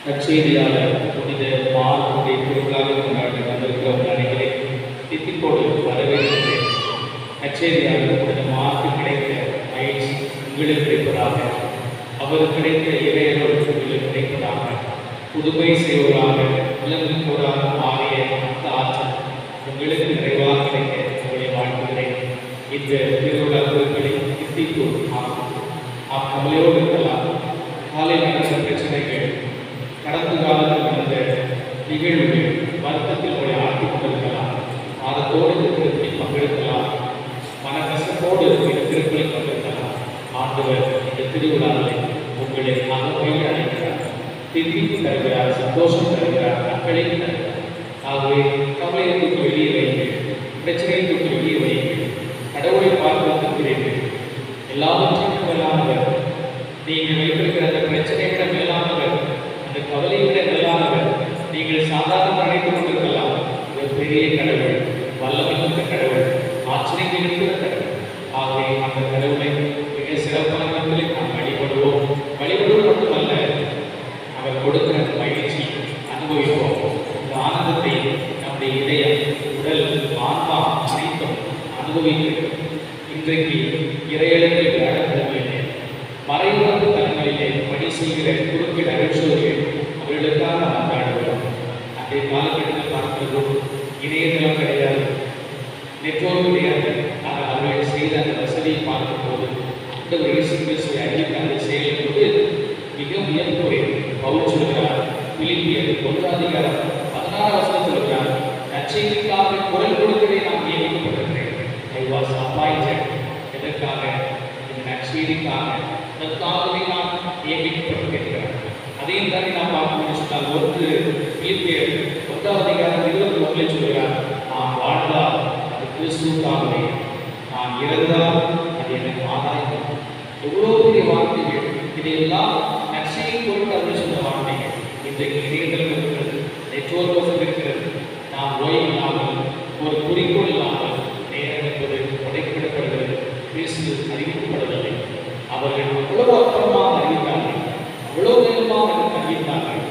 நற்செய்தியாளர் புனித மார்க்குடைய திருவிழாவை கொண்டாடி வந்திருக்கிறோம் நினைக்கிறேன். தித்திப்போடு வரவேற்கிறேன். நற்செய்தியாளர் புனித மார்க்கு கிடைத்த மகிழ்ச்சி உங்களுக்கு கிடைப்பதாக, அவர் கிடைத்த இறையர்கள் உங்களுக்கு கிடைப்பதாக, புதுமை செய்வதாக விளங்குவதாக மாறிய அந்த ஆற்றல் உங்களுக்கு நிறைவாக கிடைக்க உங்களை வாழ்த்துகிறேன். இந்த திருவிழா பொருட்களில் தித்திப்பு கவலையோடு இருக்கலாம். காலையில் நடந்த பிரச்சனைகள், கடந்த காலத்தில் நடந்த நிகழ்வுகள், வருத்தத்தில் உங்களை ஆட்டிக் கொண்டிருக்கலாம். அதோடு இந்த திருப்பத்தில் பங்கெடுக்கலாம். மனக்கசப்போடு இந்த திருப்பலில் பங்கெடுக்கலாம். ஆண்டவர் இந்த திருவிழாவில் உங்களை அகமையில் அழைக்கிறார், தித்திப்பு தருகிறார், சந்தோஷம் தருகிறார், நற்களையும் தருகிறார். ஆகவே கவலையை தூக்கி வெளியே வையுங்கள், பிரச்சனையை தூக்கி வெளியே வையுங்கள். கடவுளை பார்த்து வந்திருக்கிறீர்கள். எல்லாவற்றையும் மேலானவர், நீங்கள் வைத்திருக்கிற அந்த பிரச்சனையை விட மேலானவர், அந்த கவலையை விட மேலானவர். நீங்கள் சாதாரண நினைத்துக் கொண்டிருக்கலாம். ஒரு பெரிய கடவுள், வல்லமை மிக்க கடவுள், ஆச்சரியம் இருக்கிற கடவுள். ஆகவே அந்த கடவுளை மிக சிறப்பான விதத்தில் நாம் வழிபடுவோம். வழிபடுவோம் மட்டுமல்ல, அவர் கொடுக்கிற அந்த மகிழ்ச்சி அனுபவிப்போம். இந்த ஆனந்தத்தை நம்முடைய இதயம், உடல், ஆன்மா அனைத்தும் அனுபவிக்கிறது. இன்றைக்கு இறையளவில் விளையாடப்படுவதில்லை. மறைவான தலங்களிலே பணி செய்கிற குறுக்கிட அருட்சோர்கள் அவர்களுக்காக நாம் கொண்டாடுகிறோம். அன்றைய காலகட்டத்தில் பார்க்கிறோம், இணையதளம் கிடையாது, நெட்வொர்க் கிடையாது. ஆனால் அவர்கள் செய்த அந்த வசதியை பார்க்கும்போது இந்த இயேசு கிறிஸ்துவை அறிவிக்க அந்த செயலும்போது மிக வியப்புரை. பவுல் சொல்கிறார், பிலிப்பியர் 1:16 சொல்கிறார், நற்செய்திக்காக குரல் கொடுக்கவே நாம் நியமிக்கப்பட்டிருக்கிறேன். I was appointed. எதற்காக? இந்த நற்செய்திக்காக, அதற்காகவே நாம் நியமிக்கப்பட்டிருக்கிறோம். அதையும் தானே நாம் பார்க்கணும்னு சொன்னால், 1 பிலிப்பியர் 1:21 சொல்கிறார், நான் வாழ்ந்தால் அது கிறிஸ்துவுக்காகவே, நான் இறந்தால் அது எனக்கு ஆதாயம். எவ்வளோ பெரிய வார்த்தைகள்! இதையெல்லாம் நற்செய்தி பொருட்கள் அப்படின்னு சொன்ன வார்த்தைகள். இன்றைக்கு இணையதளம் இருக்கிறது, நெட்வொர்க் வசதி இருக்கிறது. நாம் ஓய்வு இல்லாமல், ஒரு குறிக்கோள் இல்லாமல் நேரம் என்பது உடைக்கப்படப்படுகிறது. கிறிஸ்து அறிவிக்கப்படவில்லை. அவர்கள் அவ்வளவு அற்புதமாக அறிவித்தார்கள், அவ்வளவு வேகமாக அறிவித்தார்கள்.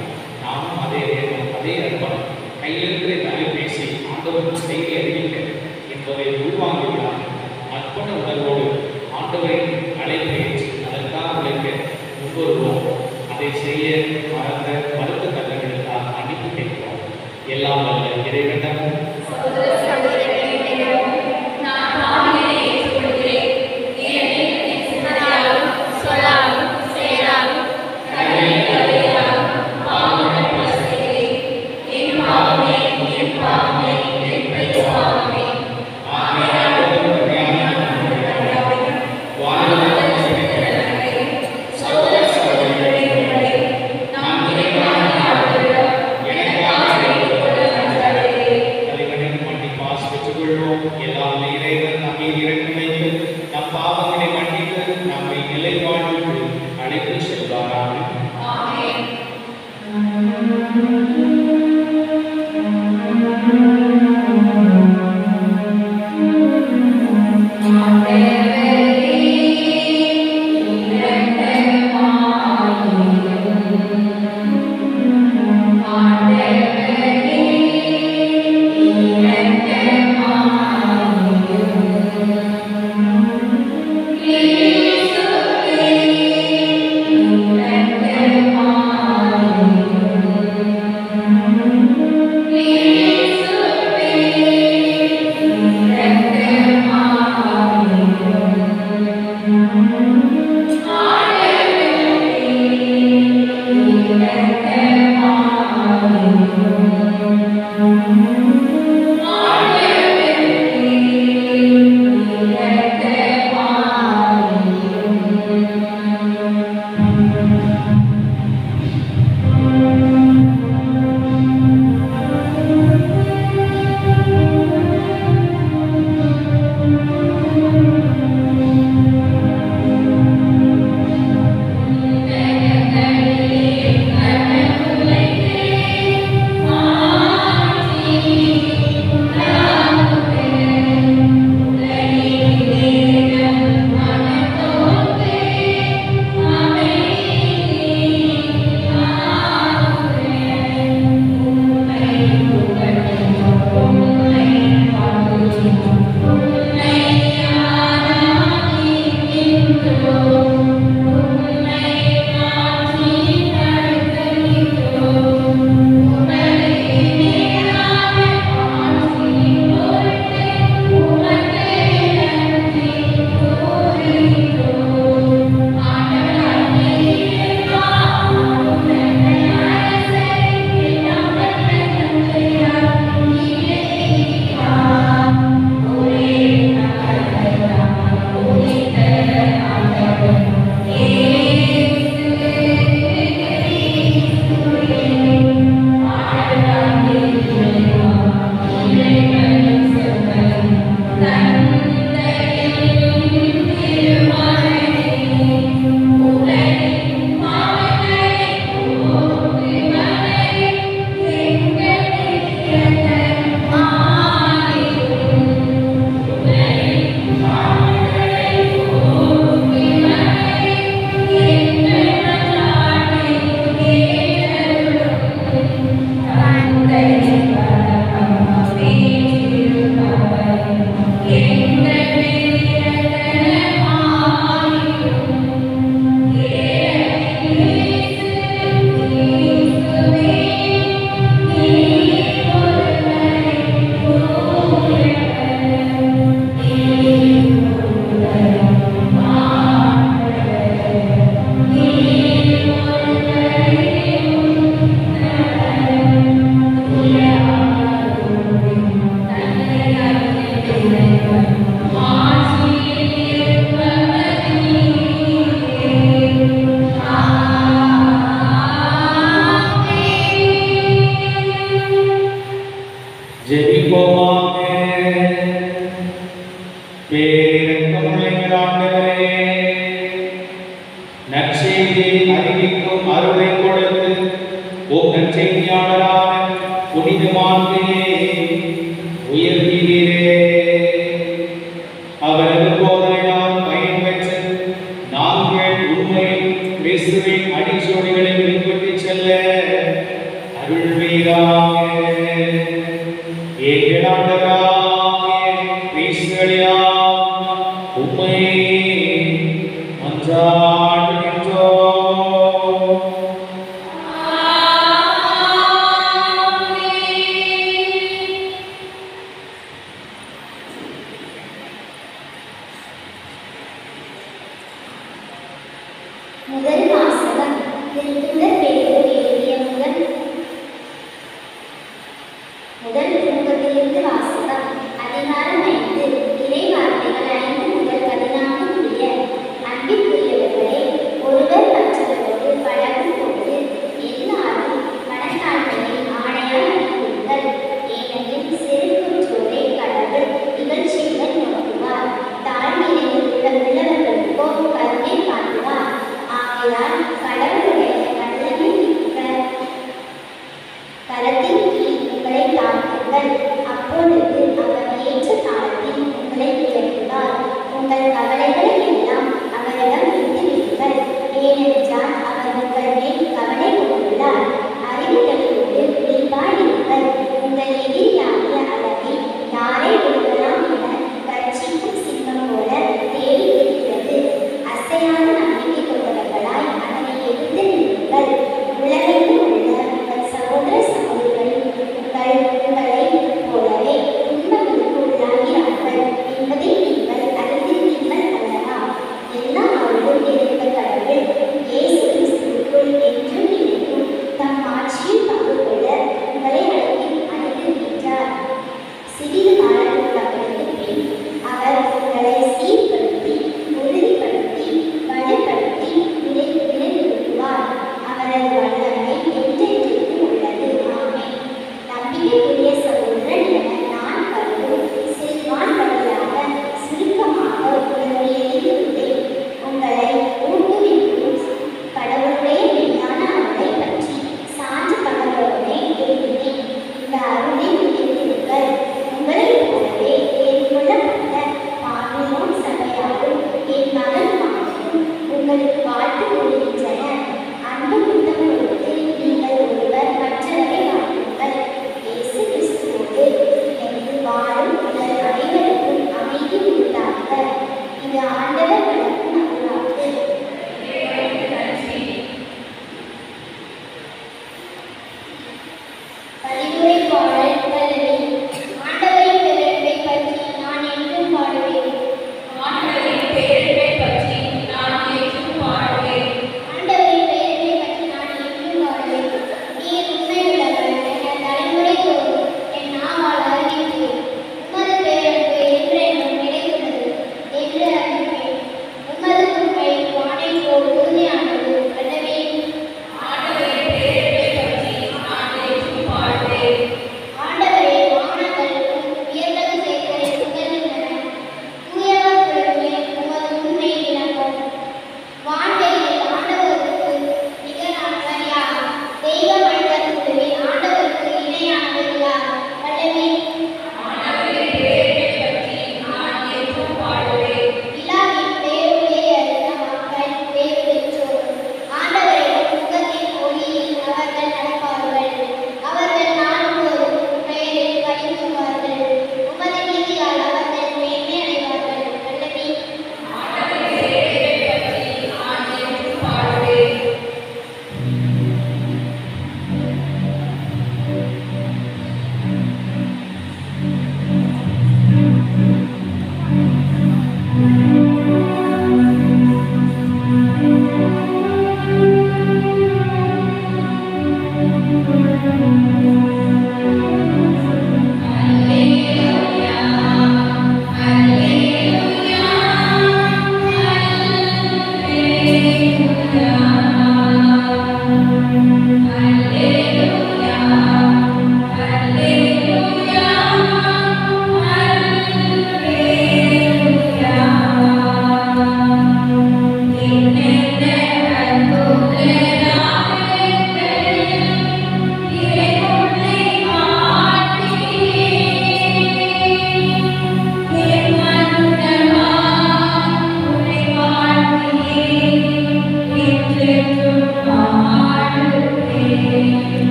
நாமும் அதே நேரம், அதே அர்ப்பணம், கையில் இருக்கிற அலைபேசி ஆண்டவருக்கு செய்தி அறிவிக்க என்பதை உள்வாங்குகிறார். அர்ப்பண உணர்வோடு ஆண்டவரின் அழைப்பேற்று அதற்காக உழைக்க முன்வருவோம். அதை செய்ய மறந்த மருத்துவ கட்டங்களுக்காக அனுப்பி கேட்கிறோம். எல்லாம் வல்ல இறைவனிடம் நற்செய்தியாளரான புனித மார்க்கையை உயர்த்தினீரே. அவரது போதனையால் பயன் பெற்று நாங்கள் உண்மையில் கிறிஸ்துவின் அடிச்சுவடுகளை பின்பற்றிச் செல்ல அருள்வீராக. எங்கள் ஆண்டவராகிய கிறிஸ்து வழியாக உம்மை மன்றாடுகின்றோம். முதல் வாசகம் திருத்தூதர் பேதுரு எழுதிய முதல் திருமுகத்திலிருந்து வாசகம். அதிகாரம் 5. இறை வார்த்தைகள் 5 முதல் 14 முடிய. அன்பிற்குரியவர்களே, ஒருவர் மற்றவரோடு பழகும் போது எல்லாரும் மனத்தாழ்மையை ஆணையாய் அணிந்திருங்கள். ஏனெனில் செருக்குற்றோரை கடவுள் இகழ்ச்சியுடன் நோக்குவார். தாழ்நிலையில் உள்ளவர்களுக்கோ கருணை காட்டுவார். ஆகையால் கடவுளுடைய வல்லமை மிக்க கரத்தின் கீழ் உங்களை தாக்குங்கள். அப்பொழுது அவர் ஏற்ற காலத்தில் உங்களை உயர்த்துவார். உங்கள் கவலைகளை எல்லாம் அவரிடம் விட்டுவிடுங்கள். ஏனென்றால் அவர் உங்கள் மேல் கவலை கொண்டுள்ளார். அறிவுகளிலிருந்து விழிப்பாயிருங்கள். உங்கள் எதிரியாகிய அளவில் யாரை ஒடுக்கலாம் என கர்ச்சிக்கும் சிங்கம் போல தேடி பிடிக்கிறது. அசையாத நம்பிக்கை கொண்டவர்களாய் அதனை எதிர்த்து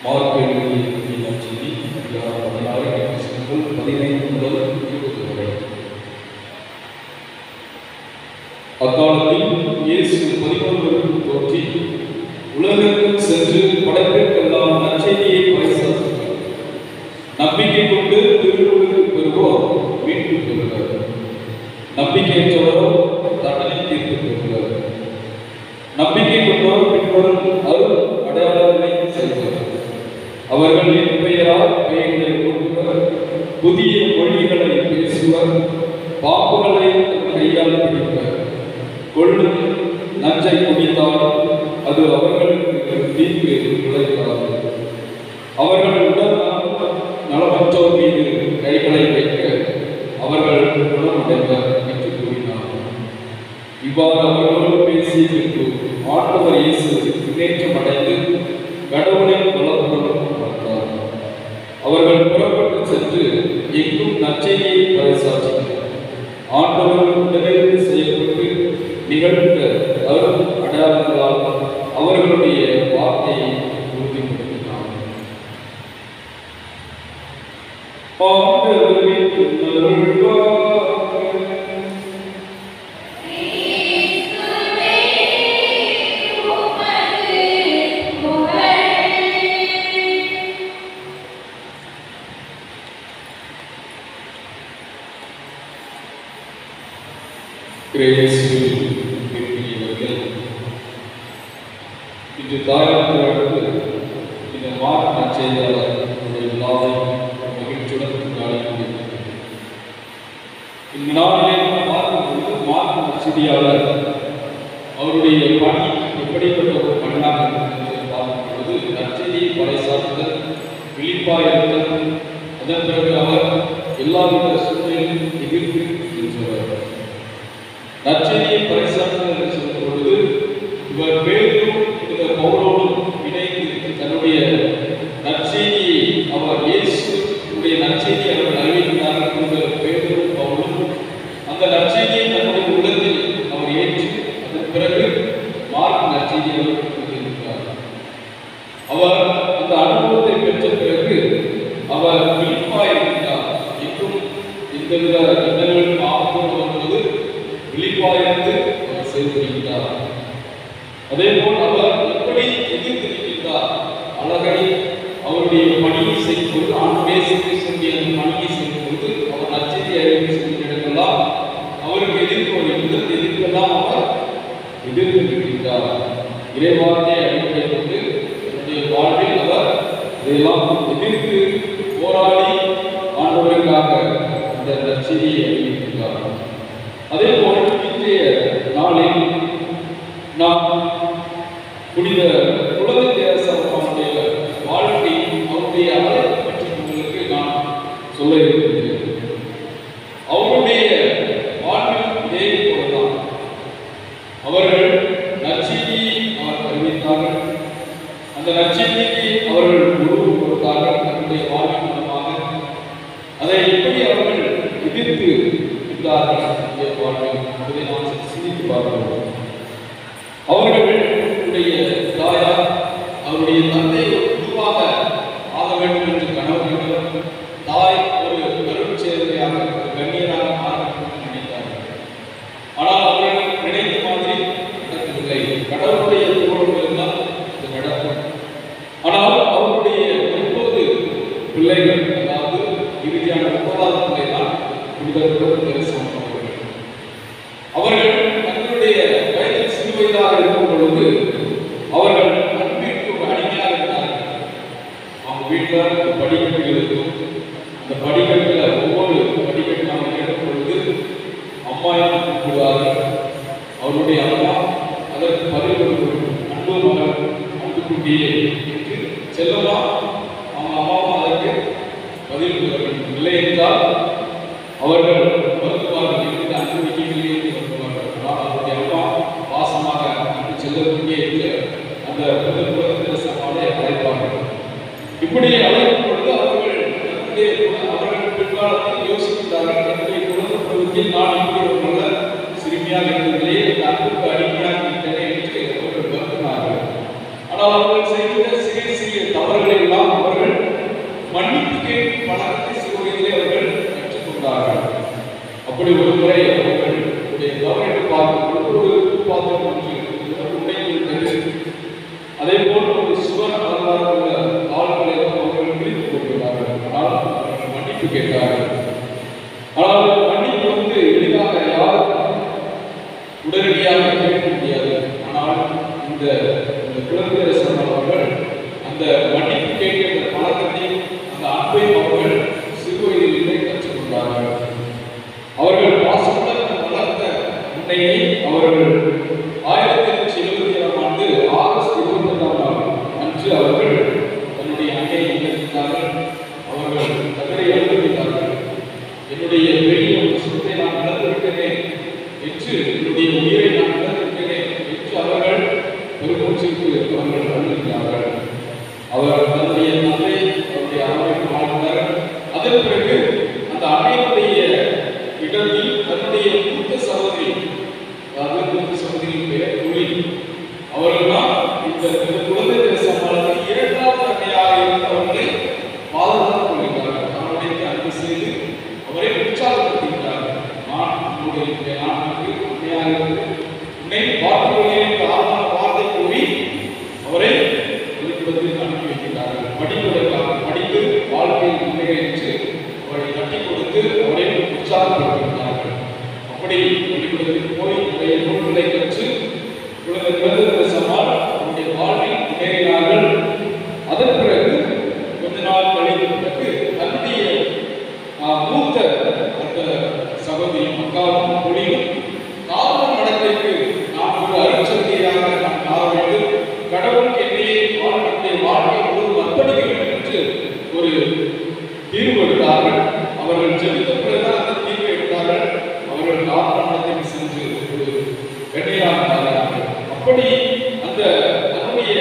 மார்க் எழுதிய நற்செய்தி அதிகாரம் 16 வசனங்கள் 15 முதல் 20 வரை. அக்காலத்தில் இயேசு 11 தோற்றி உலகத்தில் சென்று படைப்பிற்கெல்லாம் நற்செய்தியை பறைசாற்றினார். நம்பிக்கை கொண்டு திருவுருள் பெறுவோர் மீட்பு பெறுவர், நம்பிக்கையற்றவரோ தண்டனை தீர்ப்பு பெறுவர். நம்பிக்கை கொண்டோர் பின்வரும் அருள் அடையாளங்களை செய்வர். அவர்கள் என் பெயரால் பெயர்களை கொடுப்பவர், புதிய மொழிகளை பேசுவர், பாம்புகளை கையால் பிடிப்பர், கொள்ளும் நஞ்சை குடித்தால் அது அவர்களுக்கு தீங்கு விளைவிக்காது. அவர்கள் உடல் நலமற்றோர் மீது கைகளை வைக்க அவர்கள் குணமடைவர் என்று கூறினார். இவ்வாறு அவர்களோடு பேசிய பின்பு ஆண்டவர் இயேசு முன்னேற்றம் அடைந்து கடவுளின் வலப்புறம் பார்த்தார். அவர்கள் புறப்பட்டு சென்று எங்கும் நற்செய்தியை பறைசாற்றினர். ஆண்டவர் உடனிருந்து செய்யப்பட்டு நிகழ்ந்த அருள் அடையாளங்களால் அவர்களுடைய வார்த்தையை உறுதிப்படுத்தினார். இன்று தாயாருக்கு இந்த மார்க் நற்செய்தியாளர் விழாவை மகிழ்ச்சியுடன் கொண்டாடி கொண்டிருக்கிறது. இந்த நாளிலே பார்க்கும்போது மார்க் நற்செய்தியாளர் அவருடைய பணி எப்படிப்பட்ட ஒரு பணியாக இருந்தது பார்க்கும்போது நற்செய்தியை பறைசாற்றுதல், விழிப்பாயிருத்தல், அதன் பிறகு அவர் எல்லாவித சூழ்நிலையும் எதிர்த்து சென்றவர். நற்செய்தியை பறைசாற்றுதல் என்று சொல்லும் பொழுது இவர் பேதுரு இந்த பவுலோடும் இணைந்து தன்னுடைய நற்செய்தியை அவர் இயேசுடைய நற்செய்தியை அவர் அறிவிக்கிறார்கள் என்ற பேதுரு பவுலும் அந்த நற்செய்தியை தன்னுடைய உள்ளத்தில் அவர் ஏற்று அதன் பிறகு மார்க் நற்செய்தியை அவர் கொடுத்திருக்கிறார். அவர் அந்த அனுபவத்தை பெற்ற பிறகு அவர் விழிப்பாயிருக்கிறார். என்றும் எந்தவித இன்னல்களும் ஆபத்தும் வரும்போது விழிப்பாயிருந்து அவர் செயல்படுகிறார். அதே போல் அவர் எப்படி எதிர்த்திருக்கின்றார், அழகை அவருடைய பணியை செய்யும்போது ஆண்டைய அந்த பணியை செய்யும்போது அவர் நற்செய்தி அறிவிப்பு செய்யும் இடங்கள்லாம் அவருக்கு எதிர்ப்பு வருகிறது. எதிர்ப்பெல்லாம் அவர் எதிர்த்திருக்கின்றார். இறைவார்த்தையை அடிப்படை கொண்டு தன்னுடைய வாழ்வில் அவர் இதையெல்லாம் எதிர்த்து போராடி ஆண்டவருக்காக அந்த நற்செய்தியை அறிவிக்கின்றார். அதே போல் இன்றைய நாளில் நாம் புனித குழந்தை தேவசம் அவருடைய வாழ்க்கை அவருடைய அழைப்பை பற்றி உங்களுக்கு நான் சொல்ல இருக்கின்றேன். அவருடைய வாழ்வில் இதே போலதான் அவர்கள் நற்செய்தியை அவர் அறிவித்தார்கள். அந்த நற்செய்திக்கு அவர்கள் உருவு கொடுத்தார்கள். தன்னுடைய வாழ்வின் மூலமாக அதை எப்படி அவர்கள் எதிர்த்து இருந்தார்கள் வாழ்வில் என்பதை நாம் சிந்தித்து பார்க்கிறோம். அவர்களுடைய தாயார் அவருடைய தந்தை குருவாக ஆக வேண்டும் என்று கனவு கண்டவர். தாய் ஒரு கருட்சேர்வையாக கண்ணியராக ஆக வேண்டும் என்று நினைத்தார்கள். ஆனால் அவர்கள் நினைத்த மாதிரி நடக்கவில்லை. கடவுளுடைய தோழர்கள் தான் இது நடக்கும். ஆனால் அவருடைய 9 பிள்ளைகள், அதாவது இறுதியான 9வது பிள்ளை தான் புனிதர் தரிசனம் அவர்கள் தங்களுடைய வயதில் சிறு வயதாக இருக்கும் பொழுது அவர்கள் அன்பிற்கு ஒரு அடிமையாக இருந்தார்கள். அவங்க வீட்டில் படிக்கட்டுகள் இருக்கும். அந்த படிக்கட்டில் ஒவ்வொரு படிக்கட்டு நாம் கேட்கும் பொழுது அம்மா என்று கூப்பிடுவார்கள். அவருடைய அம்மா அதற்கு பதில் கொடுக்கும், அன்பு மகள், அன்புக்குட்டியே என்று செல்லமா அவங்க அம்மாவும் அதற்கு பதில் கொடுக்க வேண்டும். இல்லை என்றால் அவர்கள் வருத்துவார்கள், எந்த அனுபவிக்கவில்லை என்று வருத்துவார்கள். ஆனால் அவருடைய அம்மா பாசமாக அன்பு செல்லக்கூடிய அந்த புதல் சமாளை அழைப்பார்கள். இப்படி அழைக்கும் பொழுது அவர்கள் பிற்காலத்தில் யோசிக்கிறார்கள், என்னுடைய குழந்தை பருவத்தில் நான் இப்படி ஒரு நல்ல சிறுமியாக இருந்ததிலே இந்த அன்புக்கு அடிமையாக இருக்கிறேன் என்று அவர்கள் வருத்தினார்கள். ஆனால் அவர்கள் செய்த சிறிய சிறிய தவறு தவறுகளெல்லாம் அவர்கள் மன்னிப்பு கேட்கும் பழக்கத்தை சிறுவயதிலே அவர்கள் கற்றுக்கொண்டார்கள். அப்படி ஒரு முறை அவர்களுடைய தவறை பார்க்கும் ஒரு பாத்திரம் ஒன்று உடைந்து, அதே போல் ஒரு சுவர் அலங்காரம் உள்ள ஆள்களை அவர்கள் பிரித்து கொள்கிறார்கள். ஆனால் அவர்கள் மன்னிப்பு கேட்டார்கள். ஆனால் மன்னிப்பு எளிதாக யாரும் உடனடியாக கேட்க முடியாது. ஆனால் இந்த குழந்தை அவர்கள் அந்த மன்னிப்பு கேட்கிற பழக்கத்தையும் அந்த அன்பையும் அவர்கள் சிறுவயதிலே கற்றுக்கொண்டார்கள். அவர்கள் பாசத்துடன் வளர்த்த உண்மையை அவர்கள் 1877ஆம் ஆண்டு ஆகஸ்ட் 22ஆம் அன்று அவர்கள் தன்னுடைய அன்னையை இழந்தார்கள். அவர்கள் தவறை அனுபவித்தார்கள். என்னுடைய பெரிய சொத்தை நான் இழந்திருக்கிறேன் என்று, என்னுடைய உயிரை நான் இழந்திருக்கிறேன் என்று அவர்கள் பெருமூச்சுக்கு அவர்கள் அழுகிறார்கள். அவர் தன்னுடைய தந்தை அவருடைய அம்மையை வாழ்ந்தார். அதன் பிறகு அந்த அன்னையுடைய இடத்தில் தன்னுடைய மூத்த சகோதரி, அதாவது மூத்த சகோதரியின் பெயர் துளி, அவர்கள் தான் இந்த குழந்தை சம்பளத்தில் இரண்டாவது அன்னையாக இருந்தவர்களை பாதுகாத்துக் கொள்கிறார்கள். அவருடைய அன்பு செய்து அவரை உற்சாகப்படுத்துகிறார்கள். நான் உன்னுடைய நாட்டுக்கு அன்னையாக இருந்து உன்னை பார்த்துக்கொள்கிறேன் என்ற ஆழ்ந்த வார்த்தை கூறி அவரை பள்ளிக்கூடத்தில் அனுப்பி வைக்கிறார்கள். படிப்பதற்காக படித்து வாழ்க்கையில் முன்னேற்றி அவரை கட்டி கொடுத்து அவரை உற்சாகப்படுத்துகிறார்கள். அப்படி பள்ளிக்கூடத்தில் போய் நிறைய நூல்களை கற்று குழந்தை சமால் அவருடைய வாழ்வில் முன்னேறினார்கள். அதன் பிறகு கொஞ்ச நாள் கழிந்த பிறகு தன்னுடைய மூத்த அந்த சகோதரி மக்காவும் மொழியும் காவல் நடத்தைக்கு நான் ஒரு அருட்சக்தியாக நான் காண வேண்டும், கடவுளுக்கு என்னையே வாழ்க்கை முழுவதும் அர்ப்பணிக்க வேண்டும் என்று ஒரு தீர்வு எடுத்தார்கள். அவர்கள் ஜெபித்த பிறகுதான் அந்த தீர்வை எடுத்தார்கள். அவர்கள் காவல் நடத்தைக்கு சென்று ஒரு கண்ணியாகிறார்கள். அப்படி அந்த தன்னுடைய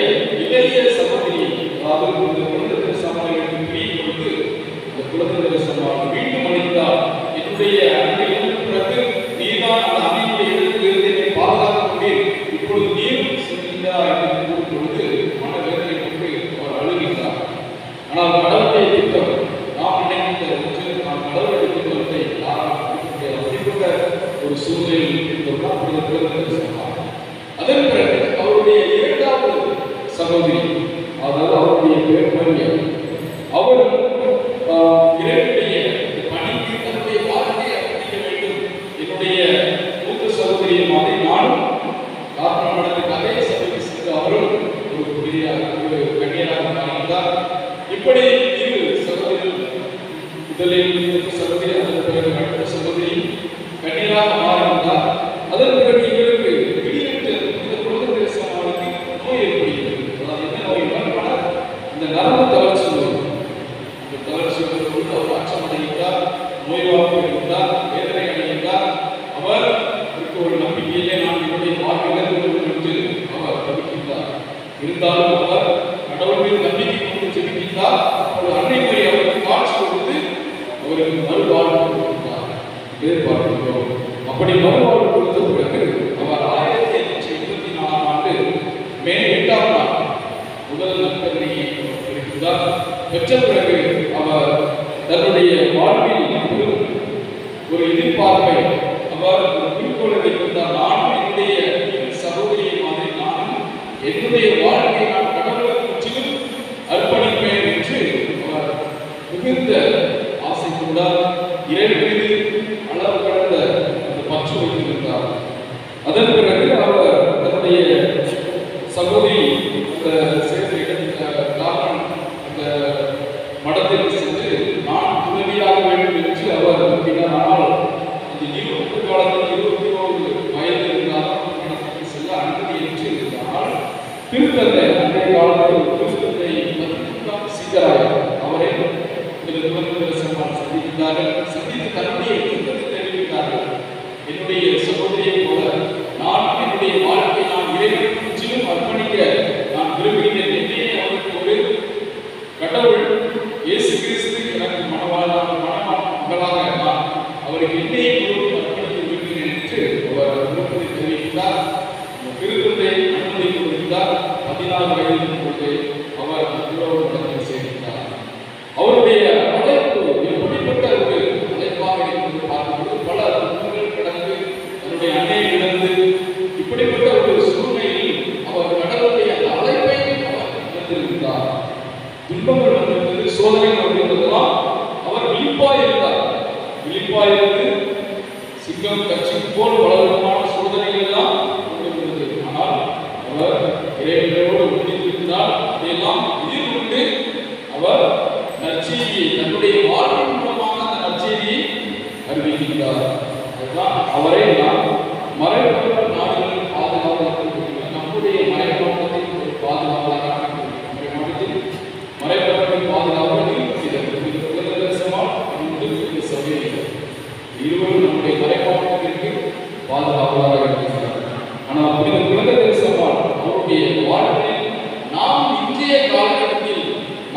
இளைய சகோதரி, அதாவது இந்த குழந்தை சமாளிக்கு பிரியும் பொழுது அந்த குழந்தை சமாளி மீண்டும் அளித்தார். என்னுடைய அன்னையின் பிறகு நீதான் அந்த அன்னையுடைய இடத்தில் இருந்து என்னை பாதுகாக்க முடியும், இப்பொழுது நீரும் செல்கிறார் என்று கூறும் பொழுது மனவேதனை கொண்டு அவர் அழுகிறார். ஆனால் கடவுளுடைய திட்டம் நாம் நினைக்கின்ற ஒன்று, நாம் கடவுளுடைய திட்டத்தை அப்படிப்பட்ட ஒரு சூழ்நிலையில் இருந்தோம்னா சொன்னார். அதன் பிறகு அவருடைய இரண்டாவது சகோதரி, அதாவது அவருடைய பேர் மரியம், அவர் இறைவனுடைய பணிக்கு தன்னுடைய வாழ்க்கையை அர்ப்பணிக்க வேண்டும். என்னுடைய மூத்த சகோதரியை மாதிரி நானும் காரணம் நடந்த அதே சபைக்கு சென்று அவரும் ஒரு கண்ணியராக மாறினார். இப்படி இரு சகோதரிகள், முதலில் மூத்த சகோதரி, அதன் பிறகு அடுத்த சகோதரி கண்ணியராக மாறினார். அதன் பிறகு இவருக்கு திடீரென்று இந்த குழந்தை சமாளிக்கு நோய் ஏற்படுகிறது. அதாவது என்ன நோய்? இந்த நரம்பு தளர்ச்சி நோய். இந்த தளர்ச்சி கொண்டு அவர் அச்சம் அடைகிறார், நோய்வாய்ப்பட்டார், வேதனை அடைகிறார். அவர் ஒரு நம்பிக்கையிலே நான் என்னுடைய வாழ்க்கையில் என்று அவர் தவிக்கின்றார். இருந்தாலும் அவர் கடவுள் மீது நம்பிக்கை கொண்டு செலுத்தினார். ஒரு அன்னை முறை அவருக்கு காட்சி கொடுத்து அவருக்கு மறுவாழ்வு கொடுத்தார். எதிர்பார்க்கிறோம். அப்படி மறுவாழ்வு கொடுத்த பிறகு அவர் 1884ஆம் ஆண்டு மே 8ஆம் நாள் முதல் நற்கருணையை பெறுகிறார். பெற்ற பிறகு அவர் தன்னுடைய வாழ்வில் ஒரு எதிர்பார்ப்பை அவர் குறிக்கோளை வைத்திருந்தார். நானும் என்னுடைய சகோதரியை மாதிரி நானும் என்னுடைய வாழ்க்கையை நான் கடவுளுக்கு முற்றிலும் அர்ப்பணிப்பேன் என்று அவர் மிகுந்த ஆசை கொண்டார். இறைவன் மீது அளவு கடந்த அந்த பற்று வைத்திருந்தார். அதன் பிறகு அவர் தன்னுடைய சகோதரி அந்த சேர்ந்த காரணம் அந்த மடத்திற்கு சென்று நான் உதவியாக வேண்டும் என்று அவர் விரும்பினார். ஆனால் அந்த 20 காலத்தில் 21 வயது இருந்தாலும் மடத்திற்கு செல்ல அனுமதி என்று இருந்தால் திருத்தந்தை அன்றைய காலத்தில் திருத்தந்தை சீக்கிரம் அவரை சந்தித்தார்கள். சந்தித்து தன்னுடைய திருத்தத்தை தெரிவித்தார்கள். என்னுடைய சகோதரியை போல நான் என்னுடைய வாழ்க்கை நான் இறைவனுக்கு முற்றிலும் அர்ப்பணிக்க நான் விரும்புகிறேன். என்னையே அவருக்கு ஒரு கடவுள் இயேசு கிறிஸ்து எனக்கு மகளாக நான் அவருக்கு என்னையை முழுவதும் அர்ப்பணிக்க விரும்புகிறேன் என்று அவர் விருப்பத்தை தெரிவித்தார். திருத்தந்தை அனுமதி கொடுத்தார். 16 வயதில் போது அவர் துன்பங்கள் வந்திருந்தது, சோதனைகள் வந்திருந்ததெல்லாம் அவர் விழிப்பாய் இருந்தார். விழிப்பாய் இருந்து சிங்கம் கட்சி போல் பல விதமான சோதனைகள் எல்லாம் கொண்டிருந்தது. ஆனால் அவர் இறைவனோடு ஒன்றிருந்தால் அதையெல்லாம் எதிர்கொண்டு அவர் நற்செய்தியை தன்னுடைய வாழ்வின் மூலமாக அந்த நற்செய்தியை அறிவிக்கின்றார். அதுதான் அவரை நாம் மறைமுக நாடுகளில் பாதுகாவலர்கள் நம்முடைய மறைமுகத்தின் ஒரு பாதுகாவலராக மறைமுகத்தின் பாதுகாவலர்கள் இருவரும் நம்முடைய மறைமுகத்திற்கு பாதுகாவலராக இருக்கிறார். ஆனால் புனித குலதேசமால் அவருடைய வாழ்வில் நாம் இன்றைய காலகட்டத்தில்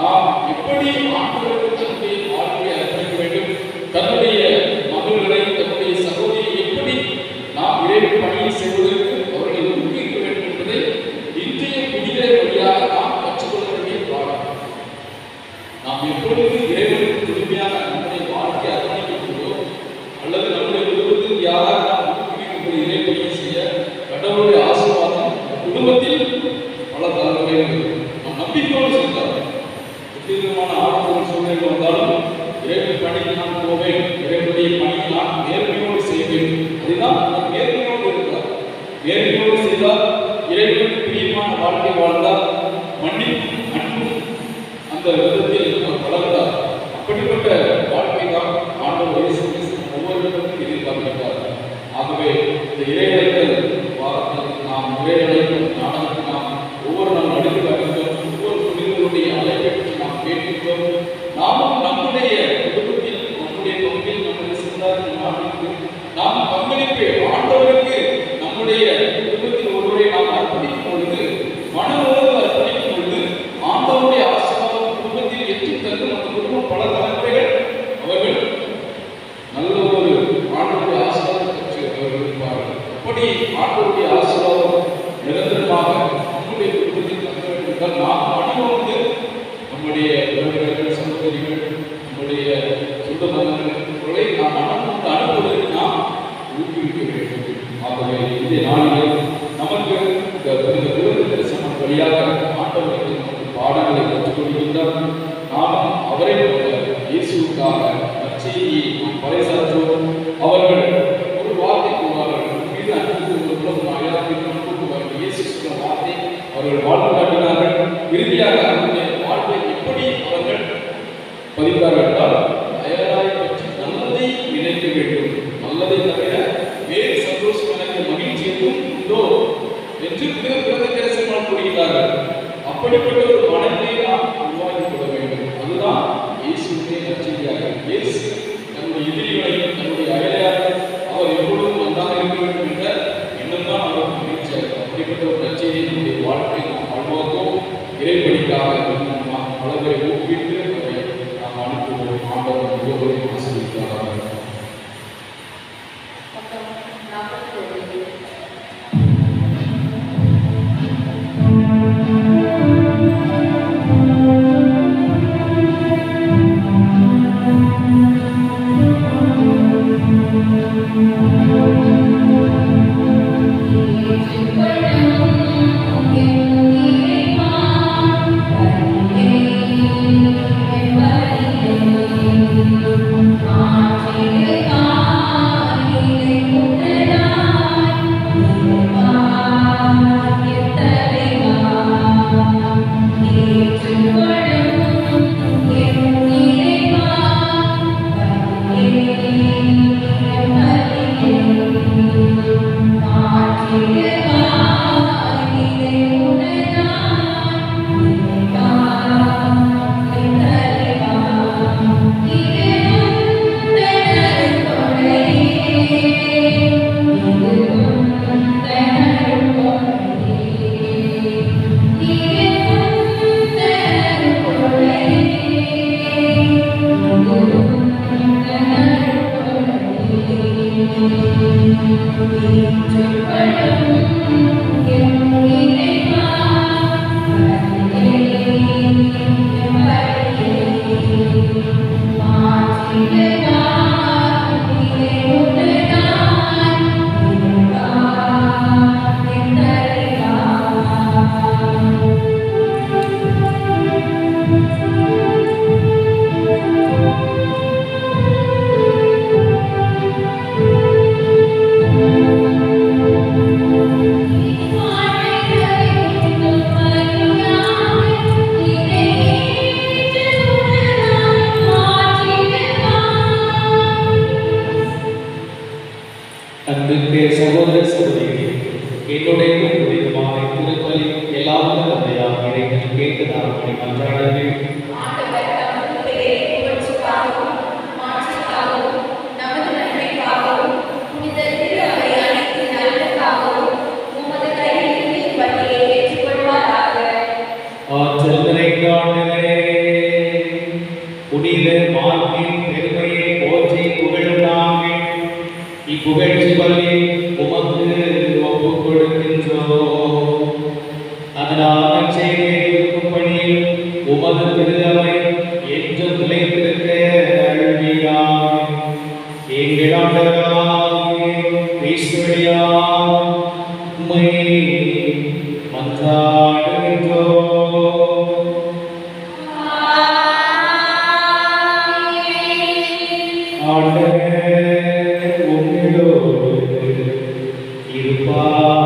நாம் எப்படி ஆண்டவருக்கு தன்னுடைய வாழ்க்கையை அர்ப்பணிக்க வேண்டும், தன்னுடைய மகள்களை தன்னுடைய சகோதரியை எப்படி நாம் இறை பணியை செய்வதற்கு அவர்களை ஊக்குவிக்க வேண்டும் என்பதை இன்றைய புனித வழியாக நாம் கற்றுக்கொள்ள வேண்டிய பாடம். நாம் எப்பொழுது இறைவனுக்கு முழுமையாக நம்முடைய வாழ்க்கையை அர்ப்பணிக்கிறோம் அல்லது நம்முடைய குடும்பத்தில் யாராக நாம் ஊக்குவிக்கக்கூடிய இறை பணியை செய்ய கடவுளுடைய ஆசீர்வாதம் குடும்பத்தில் பல தலைமுறைகள் நாம் நம்பிக்கையோடு சென்றார். விதமான ஆபத்தான சூழ்நிலை வந்தாலும் இறைவன் பணிக்கு நான் போவேன், இறைவனுடைய பணியை நான் நேர்மையோடு செய்வேன். அதுதான் அவர் நேர்மையோடு இருக்கிறார். நேர்மையோடு செய்தால் இறைவனுக்கு பிரியமான வாழ்க்கை வாழ்ந்தால் மன்னிப்பும் அன்பும் அந்த விதத்தில் அவர் வளர்ந்தார். அப்படிப்பட்ட வாழ்க்கை தான் ஆண்டவர் இயேசு கிறிஸ்து ஒவ்வொருவருக்கும் எதிர்பார்க்கிறார். ஆகவே இந்த இறைவனைகள் வாரத்தில் நாம் இறைவனைகள் நாடகத்தில் நாம் ஒவ்வொரு நாள் அடுத்து வருகிறோம். ஒவ்வொரு புனிதர்களுடைய அழைப்பை நாம் கேட்கின்றோம். நாமும் நம்முடைய குடும்பத்தில் நம்முடைய பங்கில் நம்முடைய சிந்தாரின் நாட்டிற்கு நாம் பங்களிப்பு ஆண்டவருக்கு நம்முடைய குடும்பத்தில் ஒருவரை நாம் அர்ப்பணிக்கும் பொழுது மனமுறவு அர்ப்பணிக்கும் பொழுது ஆண்டவருடைய ஆசீர்வாதம் குடும்பத்தில் எட்டு தந்து அந்த குடும்பம் பல தலைமுறைகள் அவர்கள் நல்ல ஒரு ஆண்டவருடைய ஆசீர்வாதம் பெற்று அவர்கள் இருப்பார்கள். அப்படி ஆண்டவருடைய ஆசீர்வாதம் நிரந்தரமாக நம்முடைய குடும்பத்தில் தங்க வேண்டும் என்றால் நாம் மனமுறந்து நம்முடைய உறவினர்கள் சகோதரிகள் நம்முடைய சொந்த பந்தங்களை நாம் மனமுறந்து அனுப்புவதற்கு நாம் ஊக்குவிக்க வேண்டும். ஆகவே இந்த நாளில் நமக்கு இந்த தரிசனம் வழியாக ஆண்டவர்கள் நமக்கு பாடங்களை கற்றுக் கொடுக்கின்றார். நாமும் அவரை போல இயேசுவுக்காக நற்செய்தியை நாம் பறைசாற்றுவோம். அவர்கள் ஒரு வார்த்தை கூறுவார்கள், மீது அன்புக்கு அனுப்புவார்கள். இயேசு சொன்ன வார்த்தை அவர்கள் வாழ்ந்து காட்டினார்கள். இறுதியாக அவருடைய வாழ்வை எப்படி அவர்கள் பதித்தார்கள் என்றால் அயலாரை பற்றி நல்லதை நினைக்க வேண்டும், நல்லதை தவிர வேறு சந்தோஷம் எனக்கு மகிழ்ச்சி எதுவும் உண்டோ என்று கூறுகிறார்கள். அப்படிப்பட்ட ஒரு மனநிலையை நாம் உருவாக்கிக் கொள்ள வேண்டும். அதுதான் இப்புகழ்ச்சி பலியை உமக்கு ஒப்புக் கொடுக்கின்றோம். அதனால் நற்செய்தியை இருக்கும் பணியில் உமது திருஅவை என்றும் நிலைத்திருக்க அருள்வீராக. எங்கள் ஆண்டவராகிய கிறிஸ்து வழியாக உம்மை மன்றாடுகின்றோம். ஆண்டவரே உங்களோடு இருப்பாராக.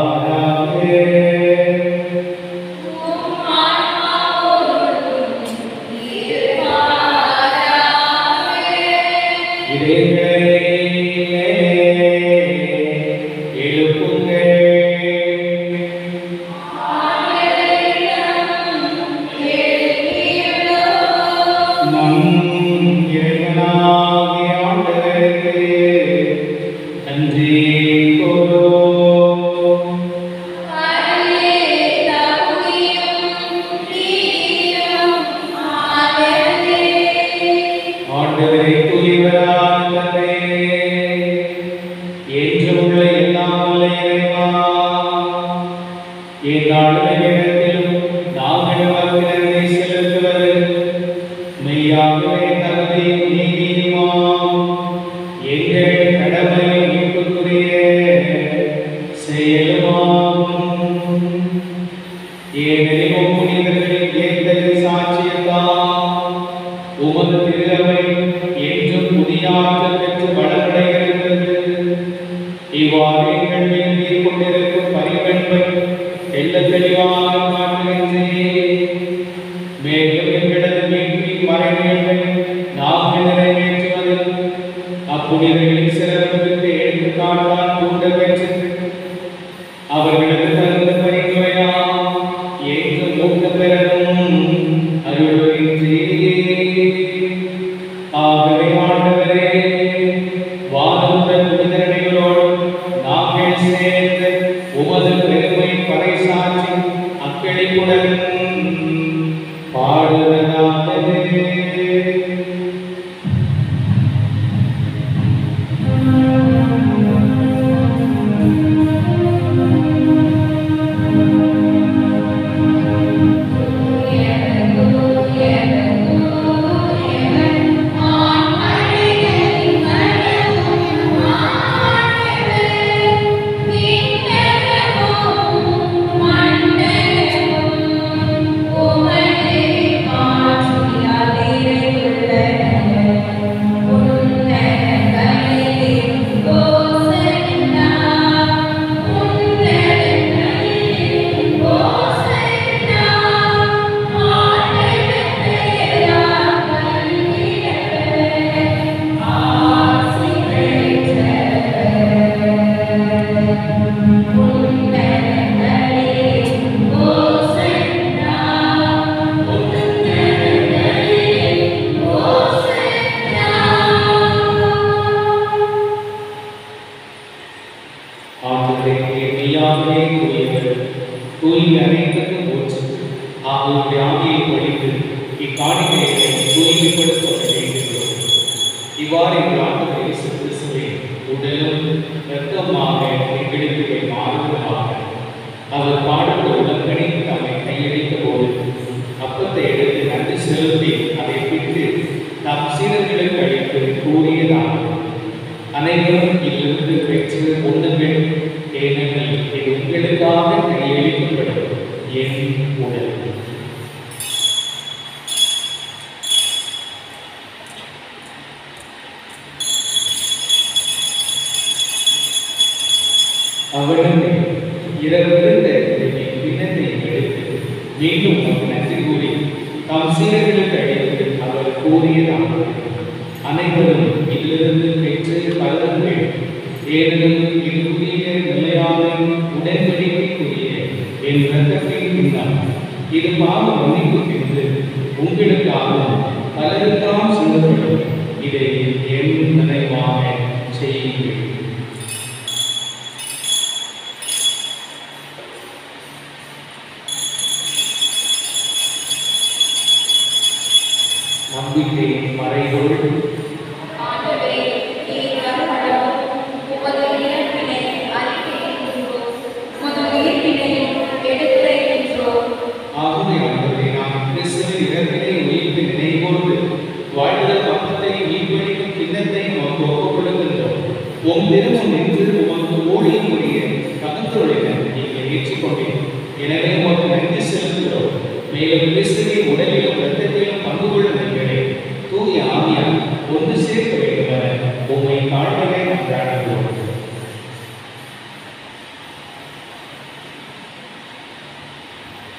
நம்பிக்கை மறைபொருள் ஆண்டவரே நீர் வரமளவும் உமது உம் திருமணம் நின்று உமக்கு ஊழியம் புரிய தகத்துழைக்க நீங்கள் ஏற்றுக்கொண்டேன். எனவே உமக்கு நன்றி செலுத்துகிறோம். மேலும் கிறிஸ்துவின் உடலிலும் இரத்தத்திலும் பங்கு கொள்ளும் எங்களை தூய ஆவியால் ஒன்று சேர்க்க வேண்டும் என உம்மை தாழ்மையை கொண்டாடுகிறோம்.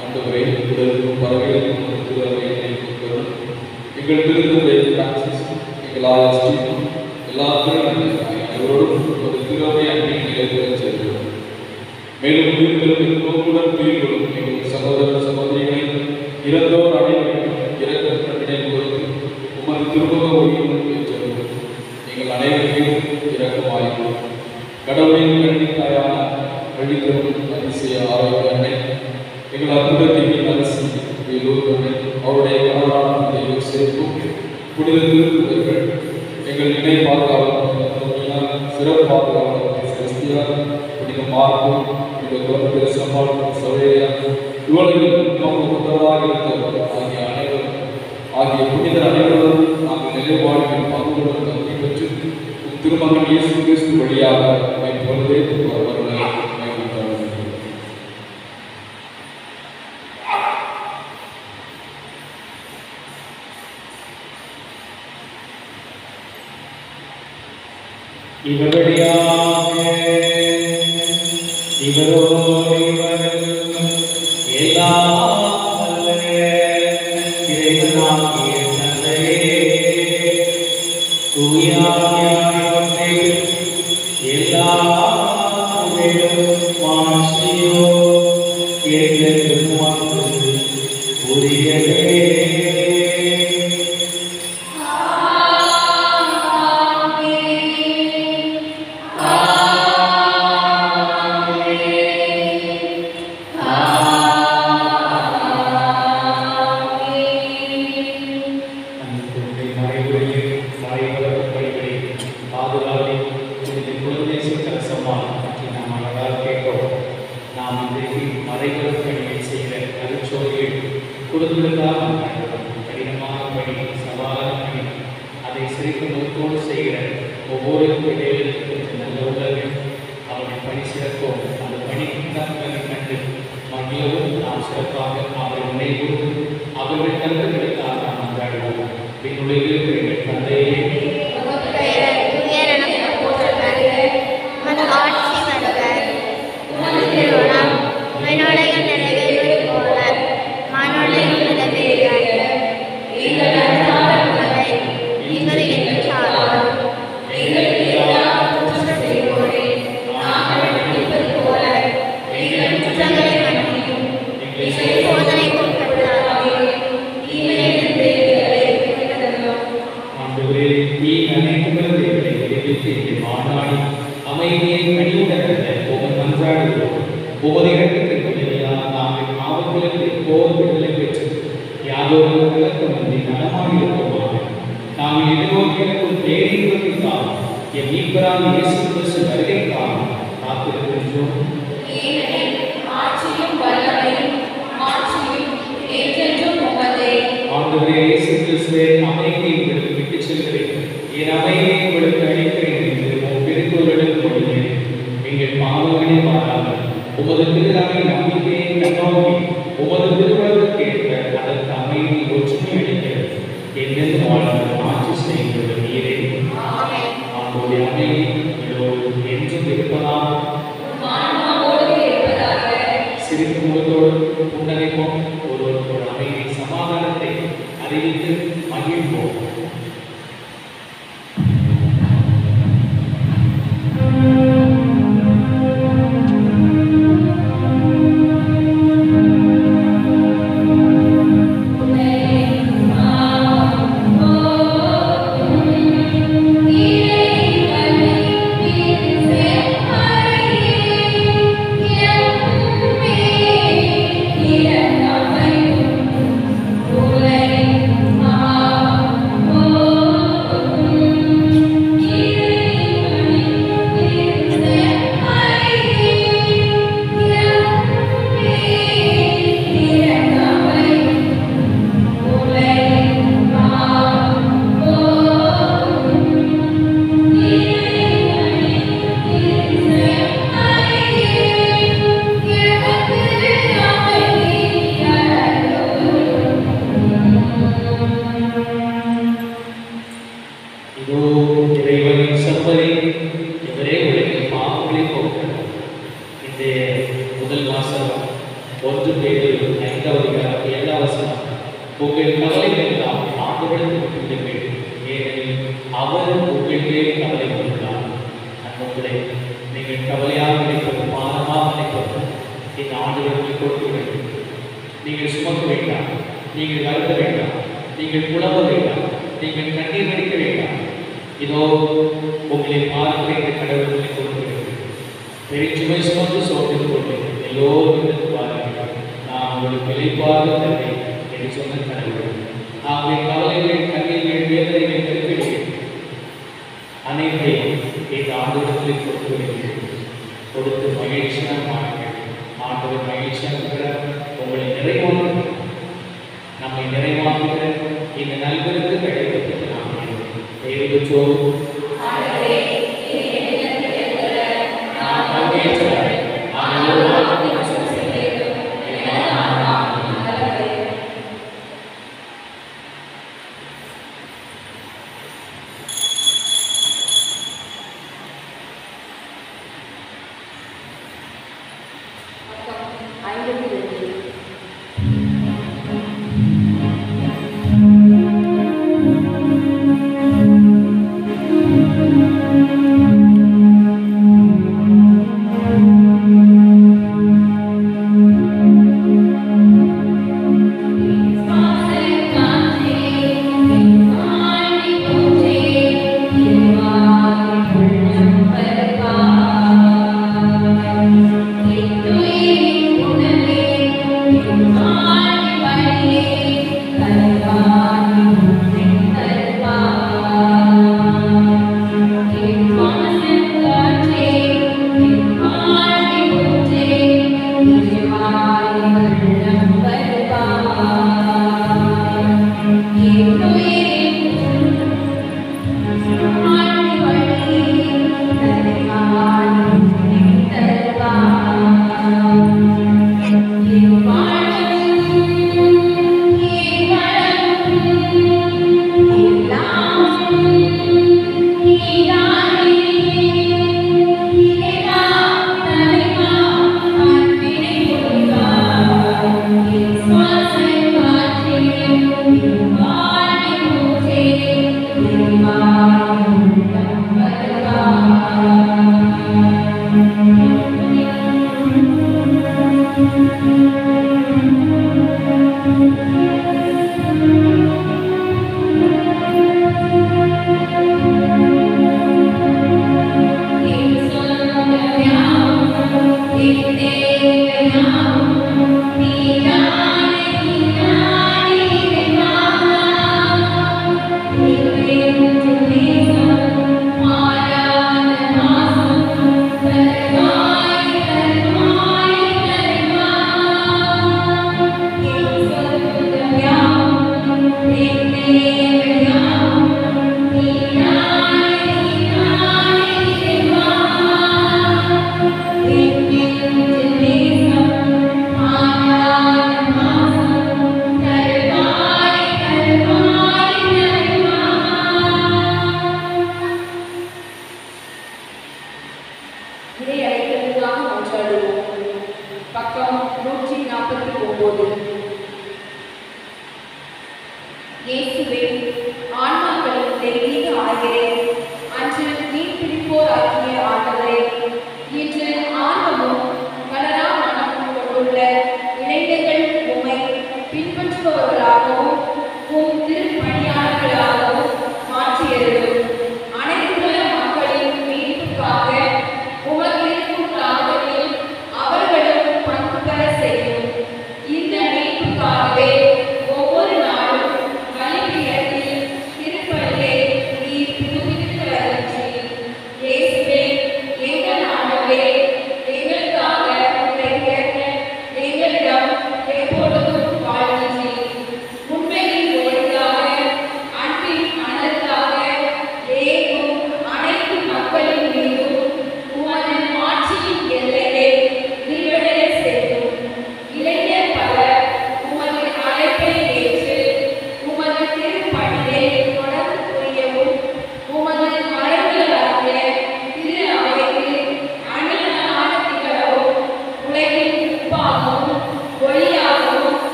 ஆண்டவரே, உடலுக்கும் பறவைகளுக்கும் ஒரு திருவையை கொடுக்கிறோம். எங்கள் திருத்தந்தை பிரான்சிஸ், எங்கள் ஆயர் ஸ்டீபன், எல்லா அவரோடும் ஒரு திருவை அன்பை நிலைபெறச் செய்கிறோம். மேலும் உயிர்களுக்கு நோக்குடன் உயிர்களும் எங்கள் சகோதர சகோதரிகளை இறந்தோர் அனைவரையும் இறக்கத்தினை கொடுத்து உமது திருமுக ஒளியுடன் பெற்றோம். எங்கள் அனைவரையும் இறக்கமாயிருக்கும். கடவுளின் கண்டிப்பாயான வழித்தரும் அதிசய ஆரோக்கிய அன்னை, எங்கள் அற்புதத்தின் அரசு அவருடைய கணவரான தெய்வ சேர்க்கும் புனித திருக்குறர்கள், எங்கள் இணை பாதுகாவலர் சிறப்பாக புனித மார்பு, புனித குழந்தை சம்பாள் சவேரியா, இவர்களுக்கு உத்தரவாக இருந்தவர் ஆகிய புனித அனைவரும் நாங்கள் நிலைப்பாடுகள் பங்குடன் தகுதி பெற்று திருமகன் இயேசு கிறிஸ்து வழியாக பொழுதே வருவர்களை இவர் வழியாக இவரோடு எல்லாம் வல்ல இறைவனாகிய தந்தையே, தூய ஆவியானவரே, எல்லா புகழும் மாட்சியும் என்றென்றும் உமக்கு உரியதே. கொடுத்துவிடுங்கள். ஏனெனில் அவர் உங்களிலே கவலை கொண்டுள்ளார். உங்களை நீங்கள் கவலையாக நினைப்பது, பாரமாக நினைப்பது இந்த ஆண்டவர்களுக்கு கொடுத்து விடுங்கள். நீங்கள் சுமக்க வேண்டாம், நீங்கள் வருத்த வேண்டாம், நீங்கள் புலம்ப வேண்டாம், நீங்கள் கண்ணீர் வடிக்க வேண்டாம். இதோ உங்களை பார்க்கிற இந்த கடவுள்களை கொடுக்கிறது. பெருச்சுமை சுமந்து சோர்ந்து கொண்டு எல்லோரும் வாருங்கள், நான் உங்களுக்கு இளைப்பாறுதல் தருவேன் என்று சொன்ன கடவுள். ஆகவே கவலைகள், கண்ணீர்கள், வேதனைகள் பெருக்கிடுங்கள். அனைத்தையும் இந்த ஆண்டவர்களை கொடுத்து விடுங்கள். கொடுத்து மகிழ்ச்சியாக மாறுங்கள். ஆண்டவர் மகிழ்ச்சியாக இருக்கிறார். உங்களை நிறைவாக்குகிறார். நம்மை நிறைவாக்குகிற இந்த நல்வருக்கு கிடைப்பதற்கு நாம் தேவைச்சோம்.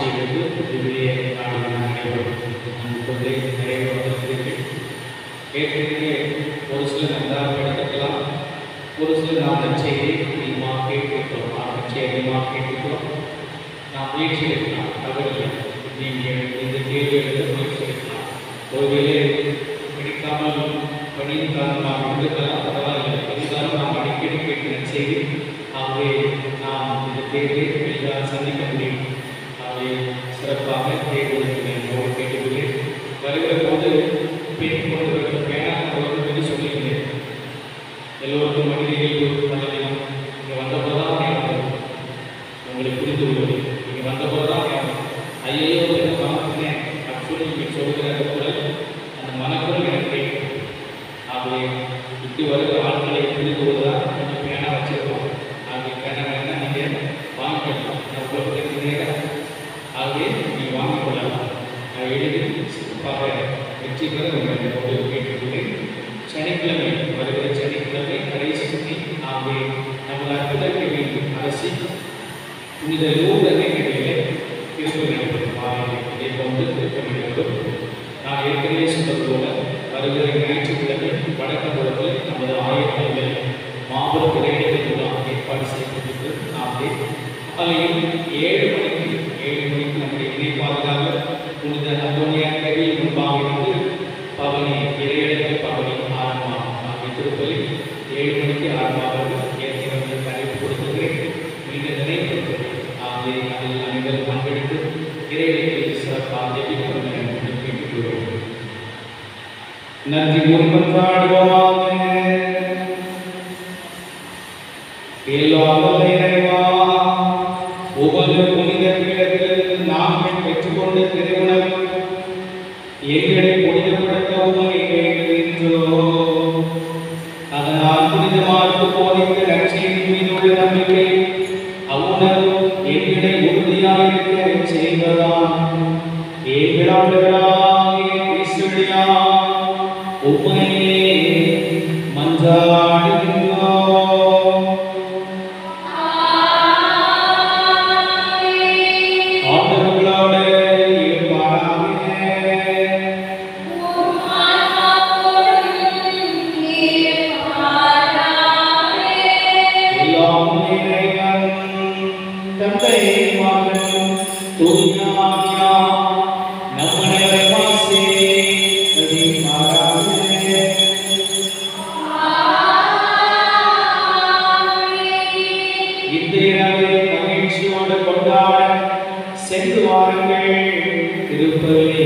செய்வது விவிலிய நாடுகள் அனைவரும் அன்புக்குள்ளே நிறைவேறுவதற்கு ஏற்கனவே ஒரு சிலர் நன்றாக எடுத்துக்கலாம், ஒரு சிலர் நாம் நற்செய்தி அதிகமாக கேட்டிருக்கிறோம், நாம் நற்செய்தி அதிகமாக கேட்டிருக்கிறோம். நாம் முயற்சி எடுக்கலாம், தவறில்லை. நீங்கள் இந்த கேள்வி எடுத்து முயற்சி எடுக்கலாம். ஒருவேளை கிடைக்காமல் பணியின் காரணமாக இருக்கலாம், பரவாயில்லை. இருந்தாலும் நாம் அடிக்கடி கேட்கிற செய்தி. ஆகவே நாம் இந்த தேர்வை எளிதாக சந்திக்க முடியும். ஆகவே சிறப்பாக தேர்வுகளுக்கு நான் கேட்டுக்கொள்ளேன். வருகிற போது பெண் கொண்டு வருகிற பேனா பற்றி சொல்லியிருந்தேன். எல்லோருக்கும் மனித இயல்பு பலவீனம். இங்கே வந்தபோது தான் ஞாபகம் உங்களுக்கு புரிந்து கொள்வது. இங்கே வந்தபோது தான் ஞாபகம் ஐயோ என்ன மனசுனேன் அப்படின்னு நீங்கள் சொல்கிற குரல் அந்த மனக்குரல் எனக்கு கேட்கும். ஆகவே இப்படி வருகிற ஆட்களை புரிந்து கொள்வதுதான் கொஞ்சம் பேனா வச்சிருக்கோம். ஆகவே பேனா வேணால் நீங்கள் வாங்கிக்கலாம். உங்களுக்கு நேரம் ஆகவே நீங்கள் வாங்கிக் கொள்ளலாம். எளிதில் சிறப்பாக வெற்றி பெற உங்களை கேட்டுக்கொண்டேன். சனிக்கிழமை வருகிற சனிக்கிழமை கடைசி சுற்றி ஆகவே நம்ம அற்புதத்தை வேண்டும் அரசி புனித லூர்தனை இடையிலே இதை கொண்டு திருப்பணியோடும் நான் ஏற்கனவே சொன்னது போல வருகிற ஞாயிற்றுக்கிழமை வடக்கம்புறத்தில் நமது ஆயத்தங்கள் மாபெரும் இடையிடைகள் மூலம் ஏற்பாடு செய்யப்பட்டு ஆகவே காலையில் 7 மணிக்கு நம்முடைய இணை பாதுகாவலர் புனித அந்தோனியா கவியில் முன்பாக இருந்து பவனி இறையடைப்பு பவனி ஆரம்பம் ஆகிய திருப்பலி 7 மணிக்கு ஆரம்பமாக ஏற்கனவே அறிவிப்பு கொடுத்திருக்கிறேன். நீங்கள் நினைத்திருக்கிறேன். ஆகவே அதில் அனைவரும் பங்கெடுத்து இறையடைப்பை சிறப்பாக கேட்டுக்கொள்கிறோம். நன்றி முன்பாடுவோமாக. எல்லாம் இறைவா, ஒவ்வொரு புனித பீடத்திலிருந்து நாங்கள் பெற்றுக்கொண்ட திருவுணவு எங்களை புனிதப்படுத்தவும் வேண்டுகின்றோம். அதனால் புனிதமாக்கு போதித்த நற்செய்தி மீதுள்ள நம்பிக்கை அவ்வுணவு எங்களை உறுதியாக செய்வதால் எங்களாகிய கிறிஸ்துவியா உம்மையே மன்றாடுகின்றோம். சென்று வாருங்கள், திருப்பலி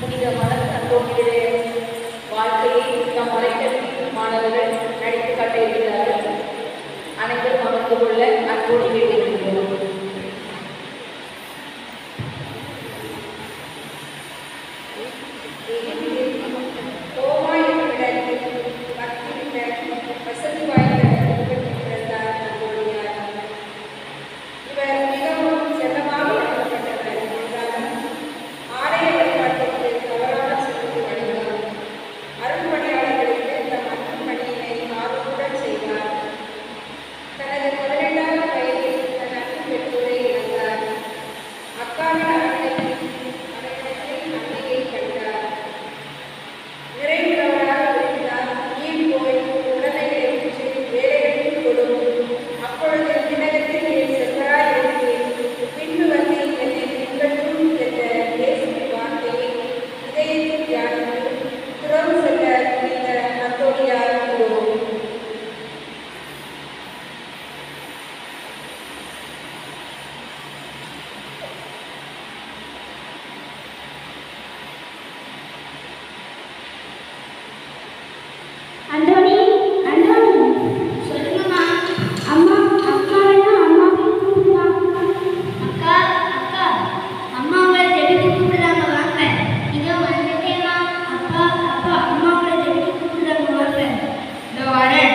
புனித மலர் அந்தோனியுடைய வாழ்க்கையை நம் மலைக்கல்வி மாணவர்கள் நடித்து காட்ட இருக்கிறார்கள். அனைவரும் அமர்ந்து கொள்ள அன்போடு கேட்டுக்கொள்கிறோம். வசதி வாய்ந்த இவர் மிகவும் செல்லமாக வளர்க்கப்பட்டவர் என்றாலும் ஆலய வழிபாட்டிற்கு தவறான செலுத்தி வழிந்தார். அருள்பணியாளர்களுக்கு தம் அன்பு பணியினை ஆர்வமுடன் செய்தார். தனது 18ஆம் வயதில் தன் அன்பு பெற்றோரை இழந்தார். அக்காவின் அரவணைப்பில் அன்னையை கண்டார். நிறைவுள்ளவராக விரும்பினார். நீர் போய் குழந்தைகளை பெற்று வேலைகளுக்கு கொடுக்கும். அப்பொழுது விண்ணகத்தில் என் செல்வராய் இருந்தேன். பின்பு வந்து என்னை பின்பற்றும் என்ற இயேசுவின் வார்த்தையை இதயத்தில் தியானித்து துறவு செல்ல துணிந்த அந்தோனியார் கூறுவோம். அந்தோனி, அந்தோனி, சொல்லுங்கம்மா. அம்மா, அக்கா வேணா அம்மா கூப்பிடுவாங்க. அக்கா, அக்கா, அம்மா உங்களை ஜெபிக்க கூப்பிடுறாங்க, வாங்க. இதோ வந்துட்டேம்மா. அப்பா, அப்பா, அம்மா உங்களை ஜெபிக்க கூப்பிடுறாங்க, வாங்க. இதோ வரேன்.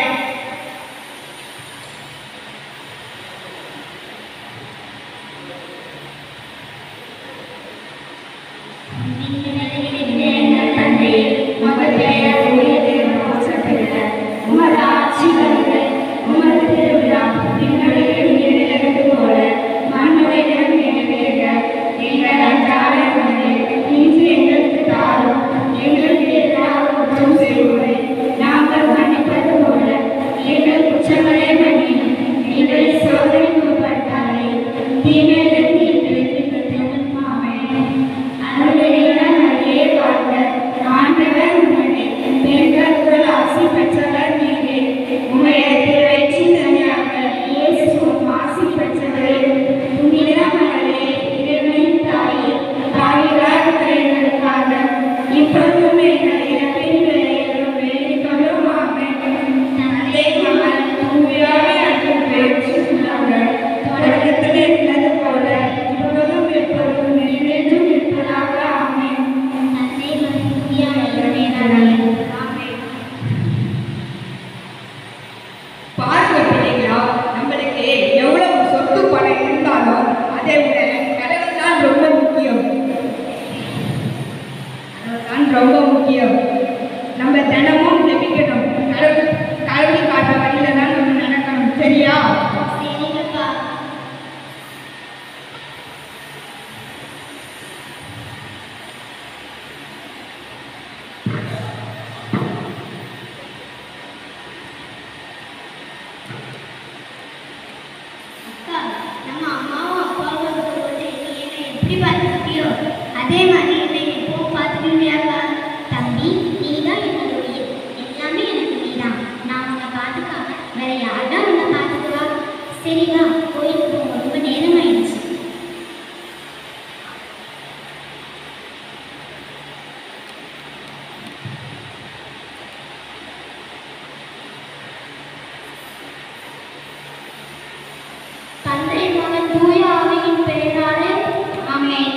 அதே மாதிரி என்னை எப்பவும் பார்த்துக்கிறியாக்கா? தம்பி, நீ தான் என்னோட உயிர். எல்லாமே எனக்கு நீ தான். நான் உன்னை பார்த்துக்காம வேற யார்தான் உன்னை பார்த்துக்குவா? சரிவா, கோயிலுக்கு போக ரொம்ப நேரம் ஆயிடுச்சு. தந்தை மகன் தூய ஆவியின் பெயராலே ஆமென்.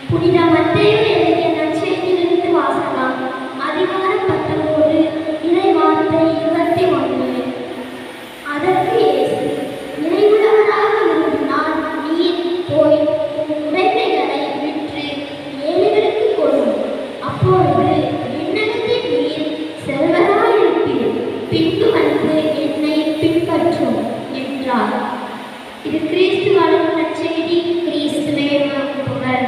புனித மத்தேயு எழுதிய நற்செய்தியிலிருந்து வாசகம். அதிகாரம் 19 இறை வார்த்தை 21. அதற்கு இயேசு, நிறைவுள்ளவராக விரும்பினால் நீர் போய் உடைமைகளை விற்று ஏழைகளுக்கு கொடும். அப்பொழுது விண்ணகத்தில் நீர் செல்வராயிருப்பீர். பின்பு வந்து என்னை பின்பற்றும் என்றார். இது கிறிஸ்து வழங்கும் நற்செய்தி. கிறிஸ்துவே உமக்கு புகழ்.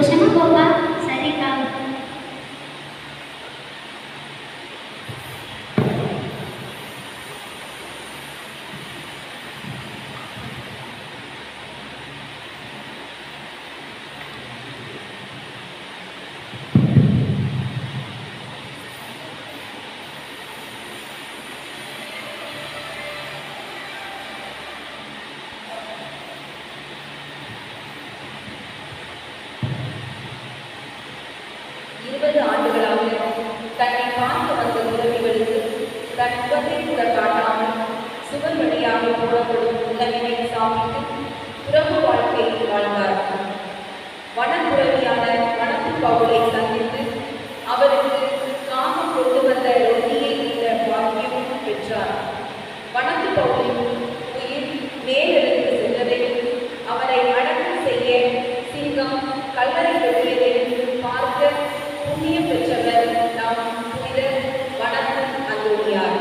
பேசாம போப்பா. சரிக்கா. தன்னை பார்க்க வந்த உறவிகளுக்கு தன் முகத்தை கூட காட்டாமல் சுவர் வழியாக போடப்படும் உணவினை சாப்பிட்டு உறவு வாழ்க்கை வாழ்ந்தார். வனத்துறவியான வனத்து பவுலை சந்தித்து அவருக்கு காமம் கொண்டு வந்த ரொட்டியை இந்த பாக்கியம் பெற்றார். வனத்து பவுலின் உயிர் மேலெழுந்து சென்றதை அவரை அடக்கம் செய்ய சிங்கம் கல்லறை வெட்டியதை பார்க்க புண்ணியம் பெற்றவர் நாம் புனித வனத்து அந்தோனியார்.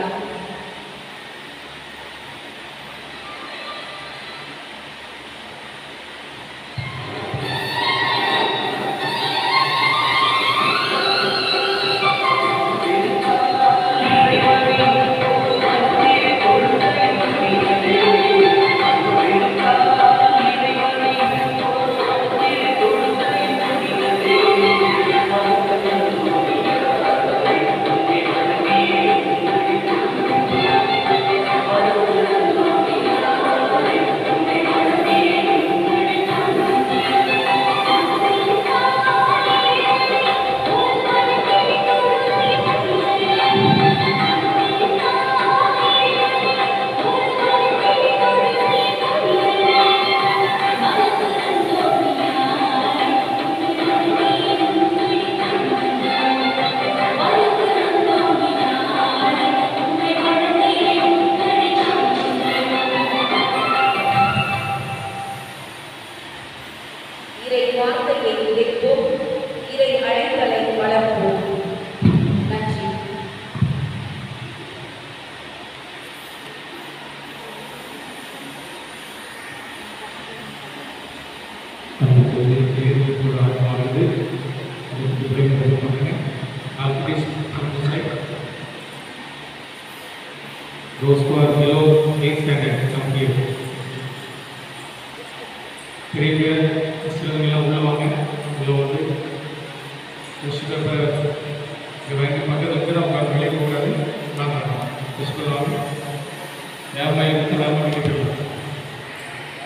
இறை வார்த்தையை உரைப்போம், இறை அழைத்தலை வளர்ப்போம். நன்றி. Those who are below 8th standard, come here. பெரிய சிலவங்கெல்லாம் உள்ள வாங்க. உள்ள வந்து புஷ்கப்பை வாங்கி பக்கத்தில் வந்து அவங்க வெளியே போகாது. நான் ஸ்கூல் வாங்க. யாருமே வந்து வேலை பண்ணிக்கிட்டு